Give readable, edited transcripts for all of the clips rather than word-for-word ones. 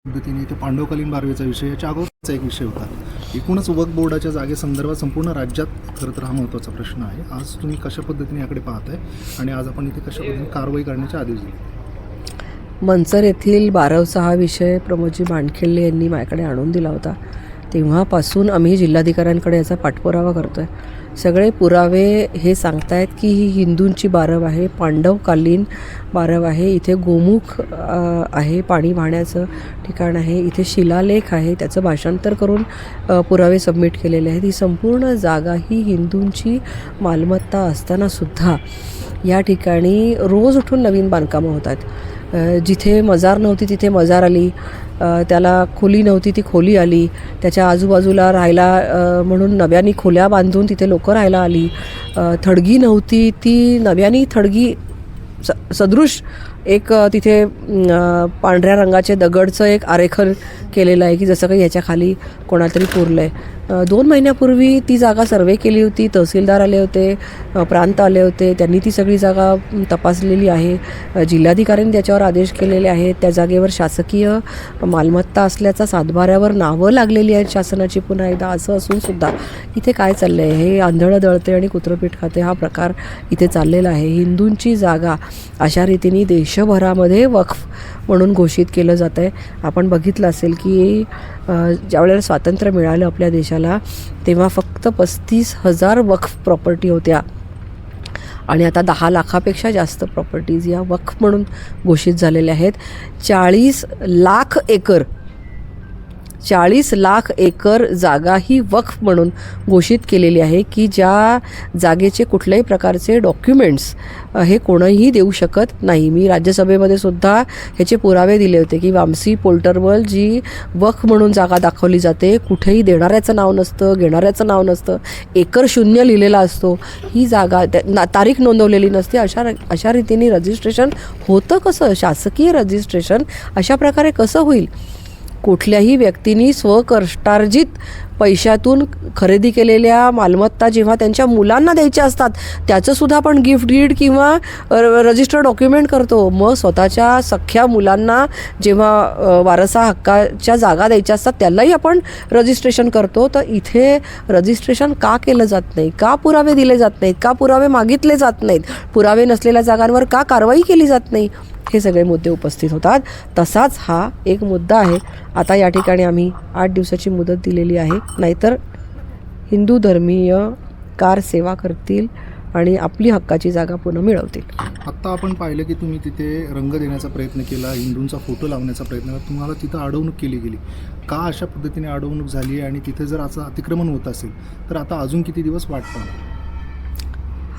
पद्धतीने इथे पांडवकालीन बारवेचा विषय याच्या अगोदरचा एक विषय होता. एकूणच वक्फ बोर्डाच्या जागेसंदर्भात संपूर्ण राज्यात खरं तर हा महत्त्वाचा प्रश्न आहे. आज तुम्ही कशा पद्धतीने याकडे पाहताय आणि आज आपण इथे कशा पद्धतीने कारवाई करण्याचे आदेश दिले? मंचर येथील बारवचा हा विषय प्रमोदजी मांडखेडले यांनी माझ्याकडे आणून दिला होता. तेव्हापासून आम्ही जिल्हाधिकाऱ्यांकडे याचा पाठपुरावा करतो आहे. सगळे पुरावे हे सांगतायत की ही हिंदूंची बारव आहे, पांडवकालीन बारव आहे. इथे गोमुख आहे, पाणी वाहण्याचं ठिकाण आहे. इथे शिलालेख आहे, त्याचं भाषांतर करून पुरावे सबमिट केलेले आहेत. ही संपूर्ण जागा ही हिंदूंची मालमत्ता असतानासुद्धा या ठिकाणी रोज उठून नवीन बांधकामं होतात. जिथे मजार नव्हती तिथे मजार आली, त्याला खोली नव्हती ती खोली आली, त्याच्या आजूबाजूला राहायला म्हणून नव्याने खोल्या बांधून तिथे लोकं राहायला आली. थडगी नव्हती ती नव्याने थडगी सदृश एक तिथे पांढऱ्या रंगाचे दगडचं एक आरेखन केलेलं आहे की जसं काही ह्याच्या खाली कोणातरी पुरलं आहे. 2 महिन्यापूर्वी ती जागा सर्वे केली होती. तहसीलदार आले होते, प्रांत आले होते, त्यांनी ती सगळी जागा तपासलेली आहे. जिल्हाधिकाऱ्यांनी त्याच्यावर आदेश केलेले आहेत. त्या जागेवर शासकीय मालमत्ता असल्याचा सातबाऱ्यावर नावं लागलेली आहेत शासनाची. पुन्हा एकदा असं असूनसुद्धा इथे काय चाललं आहे, हे आंधळं दळते आणि कुत्रपीठ खाते हा प्रकार इथे चाललेला आहे. हिंदूंची जागा अशा रीतीने देशभरामध्ये वक्फ म्हणून घोषित केलं जातं आहे. आपण बघितलं असेल की ज्यावेळेला स्वातंत्र्य मिळालं आपल्या देशाला तेव्हा फक्त 35,000 वक्फ प्रॉपर्टी होत्या आणि आता 10 लाखापेक्षा जास्त प्रॉपर्टीज या वक्फ म्हणून घोषित झालेल्या आहेत. 40 लाख एकर जागा ही वक्फ म्हणून घोषित केलेली आहे की ज्या जागेचे कुठल्याही प्रकारचे डॉक्युमेंट्स हे कोणीही देऊ शकत नाही. मी राज्यसभेमध्ये सुद्धा ह्याचे पुरावे दिले होते की वामसी पोल्टरवल जी वक्फ म्हणून जागा दाखवली जाते, कुठेही देणाऱ्याचं नाव नसतं, घेणाऱ्याचं नाव नसतं, एकर शून्य लिहिलेला असतो. ही जागा तारीख नोंदवलेली नसते. अशा रीतीने रजिस्ट्रेशन होतं कसं? शासकीय रजिस्ट्रेशन अशा प्रकारे कसं होईल? कुठल्याही व्यक्तींनी स्वकष्टार्जित पैशातून खरेदी केलेल्या मालमत्ता जेव्हा त्यांच्या मुलांना द्यायच्या असतात त्याचंसुद्धा आपण गिफ्ट डीड किंवा रजिस्टर डॉक्युमेंट करतो. मग स्वतःच्या सख्ख्या मुलांना जेव्हा वारसा हक्काच्या जागा द्यायच्या असतात त्यालाही आपण रजिस्ट्रेशन करतो. तर इथे रजिस्ट्रेशन का केलं जात नाही? का पुरावे दिले जात नाहीत? का पुरावे मागितले जात नाहीत? पुरावे नसलेल्या जागांवर का कारवाई केली जात नाही? हे सगळे मुद्दे उपस्थित होतात. तसाच हा एक मुद्दा आहे. आता या ठिकाणी आम्ही 8 दिवसाची मुदत दिलेली आहे, नाहीतर हिंदू धर्मीय कार सेवा करतील आणि आपली हक्काची जागा पुन्हा मिळवतील. आत्ता आपण पाहिलं की तुम्ही तिथे रंग देण्याचा प्रयत्न केला, हिंदूंचा फोटो लावण्याचा प्रयत्न केला, तुम्हाला तिथं अडवणूक केली गेली. का अशा पद्धतीने अडवणूक झाली आणि तिथे जर असं अतिक्रमण होत असेल तर आता अजून किती दिवस वाट पाहणार?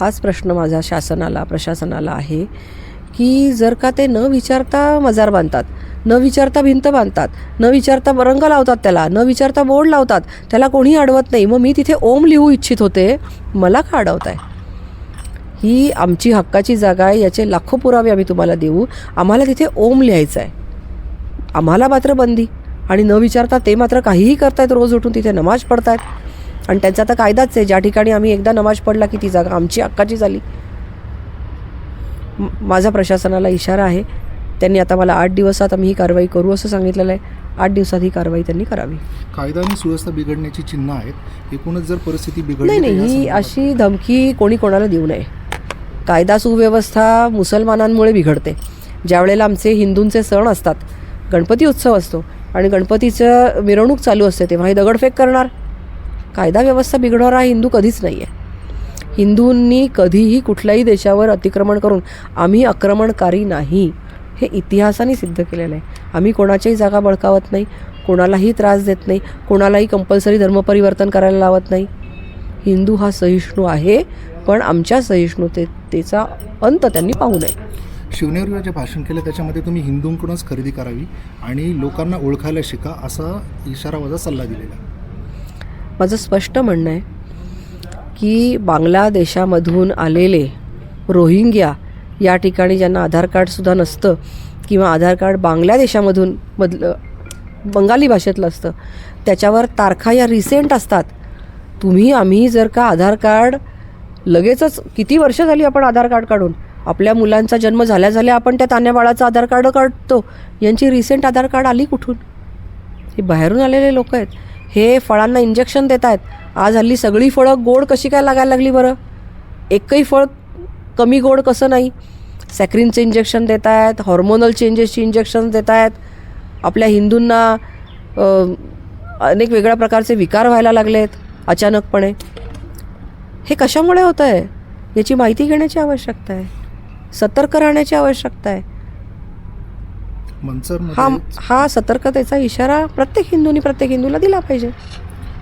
हाच प्रश्न माझा प्रशासनाला आहे की जर का ते न विचारता मजार बांधतात, न विचारता भिंत बांधतात, न विचारता रंग लावतात, त्याला न विचारता बोर्ड लावतात, त्याला कोणी अडवत नाही. मग मी तिथे ओम लिहू इच्छित होते, मला का अडवताय? ही आमची हक्काची जागा आहे, याचे लाखो पुरावे आम्ही तुम्हाला देऊ. आम्हाला तिथे ओम लिहायचं आहे, आम्हाला मात्र बंदी. आणि न विचारता ते मात्र काहीही करतायत. रोज उठून तिथे नमाज पडतायत आणि त्यांचा तर कायदाच आहे, ज्या ठिकाणी आम्ही एकदा नमाज पडला की ती जागा आमची हक्काची झाली. माझा प्रशासनाला इशारा आहे. त्यांनी आता मला 8 दिवसात आम्ही ही कारवाई करू असं सांगितलेलं आहे. 8 दिवसात ही कारवाई त्यांनी करावी. कायदा आणि सुव्यवस्था बिघडण्याची चिन्ह आहेत. एकूणच जर परिस्थिती बिघडली नाही, ही अशी धमकी कोणी कोणाला देऊ नये. कायदा सुव्यवस्था मुसलमानांमुळे बिघडते. ज्यावेळेला आमचे हिंदूंचे सण असतात, गणपती उत्सव असतो आणि गणपतीचं मिरवणूक चालू असते तेव्हा हे दगडफेक करणार. कायदा व्यवस्था बिघडवणारा हिंदू कधीच नाही आहे. हिंदूंनी कधीही कुठल्याही देशावर अतिक्रमण करून आम्ही आक्रमणकारी नाही हे इतिहासाने सिद्ध केलेलं आहे. आम्ही कोणाच्याही जागा बळकावत नाही, कोणालाही त्रास देत नाही, कोणालाही कंपल्सरी धर्मपरिवर्तन करायला लावत नाही. हिंदू हा सहिष्णू आहे, पण आमच्या सहिष्णुतेचा अंत त्यांनी पाहू नये. शिवनेरीवर जे भाषण केलं त्याच्यामध्ये तुम्ही हिंदूंकडूनच खरेदी करावी आणि लोकांना ओळखायला शिका असा इशारावजा सल्ला दिलेला. माझं स्पष्ट म्हणणं आहे की बांगलादेशामधून आलेले रोहिंग्या या ठिकाणी ज्यांना आधार कार्डसुद्धा नसतं किंवा आधार कार्ड बांगलादेशामधून बंगाली भाषेतलं असतं त्याच्यावर तारखा या रिसेंट असतात. आम्ही जर का आधार कार्ड लगेचच किती वर्ष झाली आपण आधार कार्ड काढून आपल्या मुलांचा जन्म झाल्या आपण त्या तान्ह्या बाळाचं आधार कार्ड काढतो. यांची रिसेंट आधार कार्ड आली कुठून? हे बाहेरून आलेले लोक आहेत. हे फळांना इंजेक्शन देत आहेत. आज हल्ली सगळी फळं गोड कशी काय लागायला लागली बरं? एकही फळ कमी गोड कसं नाही? सॅक्रिनचं इंजेक्शन देत आहेत, हॉर्मोनल चेंजेसची इंजेक्शन देत आहेत. आपल्या हिंदूंना अनेक वेगळ्या प्रकारचे विकार व्हायला लागलेत अचानकपणे. हे कशामुळे होतं आहे याची माहिती घेण्याची आवश्यकता आहे, सतर्क राहण्याची आवश्यकता आहे. मनसरमध्ये हा सतर्कतेचा इशारा प्रत्येक हिंदूला दिला पाहिजे.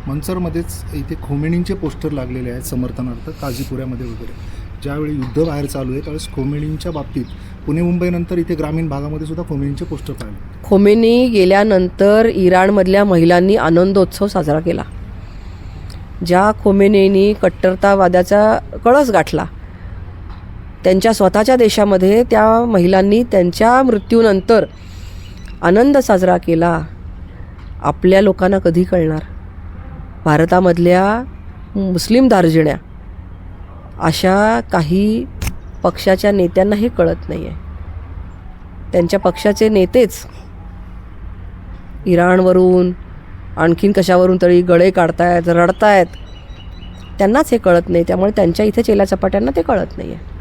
मनसरमध्येच इथे खोमेनींचे पोस्टर लागलेले आहेत समर्थनार्थ काझीपुऱ्यामध्ये वगैरे. ज्यावेळी युद्ध बाहेर चालू आहे त्यावेळेस खोमेनींच्या बाबतीत पुणे मुंबईनंतर इथे ग्रामीण भागामध्ये सुद्धा खोमेनींचे पोस्टर पाहिले. खोमेनी गेल्यानंतर इराणमधल्या महिलांनी आनंदोत्सव साजरा केला. ज्या खोमेनींनी कट्टरतावादाचा कळस गाठला, त्यांच्या स्वतःच्या देशामध्ये त्या महिलांनी त्यांच्या मृत्यूनंतर आनंद साजरा केला. आपल्या लोकांना कधी कळणार? भारतामधल्या मुस्लिम दार्जिण्या अशा काही पक्षाच्या नेत्यांना हे कळत नाही आहे. त्यांच्या पक्षाचे नेतेच इराणवरून आणखीन कशावरून तरी गळे काढतायत, रडतायत. त्यांनाच हे कळत नाही. त्यामुळे त्यांच्या इथे चेल्याचपाट्यांना ते कळत नाही आहे.